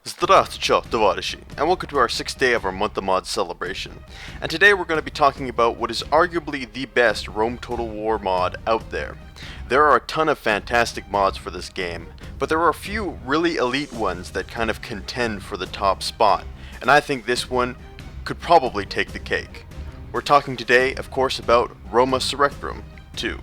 Здравствуйте, товарищи, and welcome to our 6th day of our Month of Mods celebration. And today we're going to be talking about what is arguably the best Rome Total War mod out there. There are a ton of fantastic mods for this game, but there are a few really elite ones that kind of contend for the top spot, and I think this one could probably take the cake. We're talking today, of course, about Roma Surrectum II.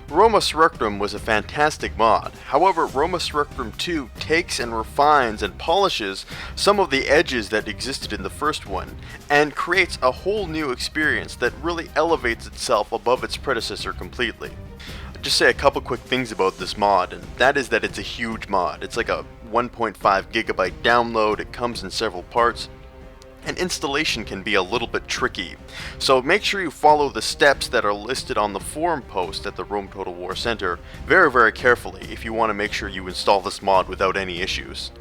Roma Surrectum was a fantastic mod. However, Roma Surrectum II takes and refines and polishes some of the edges that existed in the first one, and creates a whole new experience that really elevates itself above its predecessor completely. I'll just say a couple quick things about this mod, and that is that it's a huge mod. It's like a 1.5 gigabyte download, it comes in several parts, and installation can be a little bit tricky. So make sure you follow the steps that are listed on the forum post at the Rome Total War Center very carefully if you want to make sure you install this mod without any issues.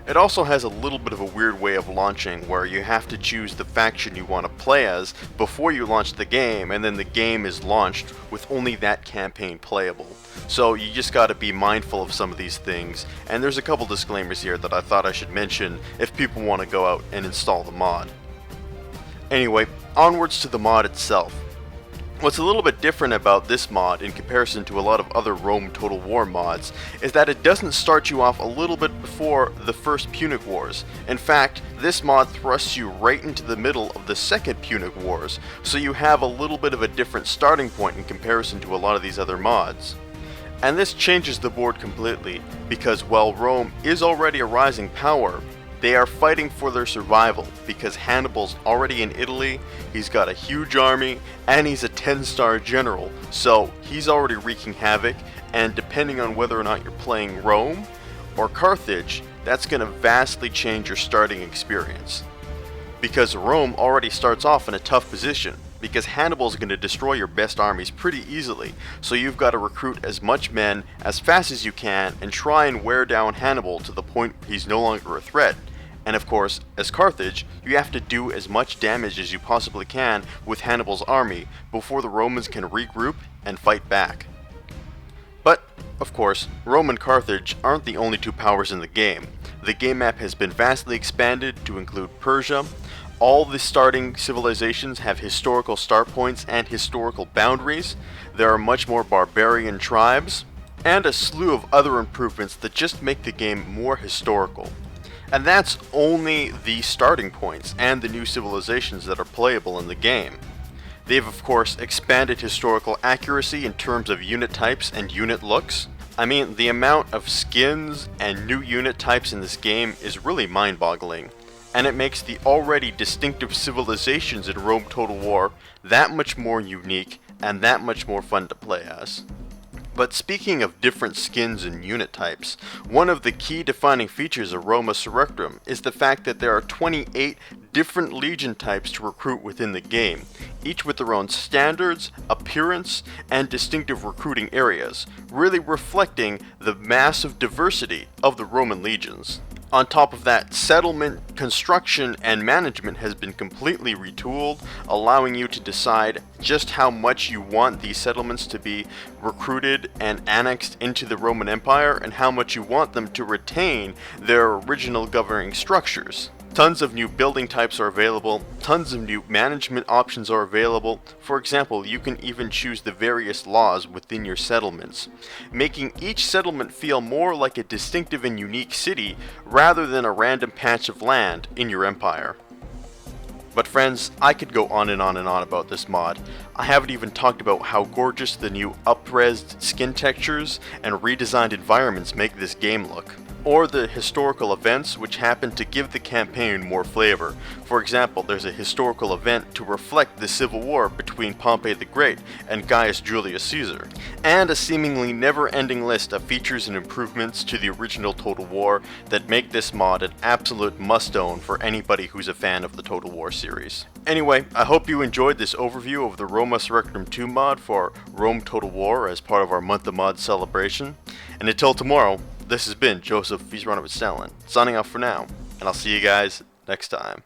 It also has a little bit of a weird way of launching where you have to choose the faction you want to play as before you launch the game, and then the game is launched with only that campaign playable. So you just gotta be mindful of some of these things, and there's a couple disclaimers here that I thought I should mention if people want to go out and install the mod. Anyway, onwards to the mod itself. What's a little bit different about this mod in comparison to a lot of other Rome Total War mods is that it doesn't start you off a little bit before the first Punic Wars. In fact, this mod thrusts you right into the middle of the second Punic Wars, so you have a little bit of a different starting point in comparison to a lot of these other mods. And this changes the board completely, because while Rome is already a rising power, they are fighting for their survival because Hannibal's already in Italy, he's got a huge army, and he's a 10-star general, so he's already wreaking havoc, and depending on whether or not you're playing Rome or Carthage, that's going to vastly change your starting experience. Because Rome already starts off in a tough position, because Hannibal's going to destroy your best armies pretty easily, so you've got to recruit as much men as fast as you can and try and wear down Hannibal to the point where he's no longer a threat. And of course, as Carthage, you have to do as much damage as you possibly can with Hannibal's army before the Romans can regroup and fight back. But, of course, Rome and Carthage aren't the only two powers in the game. The game map has been vastly expanded to include Persia. All the starting civilizations have historical start points and historical boundaries. There are much more barbarian tribes, and a slew of other improvements that just make the game more historical. And that's only the starting points and the new civilizations that are playable in the game. They've of course expanded historical accuracy in terms of unit types and unit looks. I mean, the amount of skins and new unit types in this game is really mind-boggling, and it makes the already distinctive civilizations in Rome Total War that much more unique and that much more fun to play as. But speaking of different skins and unit types, one of the key defining features of Roma Surrectum is the fact that there are 28 different legion types to recruit within the game, each with their own standards, appearance, and distinctive recruiting areas, really reflecting the massive diversity of the Roman legions. On top of that, settlement, construction, and management has been completely retooled, allowing you to decide just how much you want these settlements to be recruited and annexed into the Roman Empire, and how much you want them to retain their original governing structures. Tons of new building types are available, tons of new management options are available. For example, you can even choose the various laws within your settlements, making each settlement feel more like a distinctive and unique city rather than a random patch of land in your empire. But friends, I could go on and on and on about this mod. I haven't even talked about how gorgeous the new up-resed skin textures and redesigned environments make this game look, or the historical events which happen to give the campaign more flavor. For example, there's a historical event to reflect the civil war between Pompey the Great and Gaius Julius Caesar, and a seemingly never-ending list of features and improvements to the original Total War that make this mod an absolute must-own for anybody who's a fan of the Total War series. Anyway, I hope you enjoyed this overview of the Roma Surrectum II mod for Rome Total War as part of our Month of Mods celebration, and until tomorrow, this has been Joseph, he's running with Stalin, signing off for now, and I'll see you guys next time.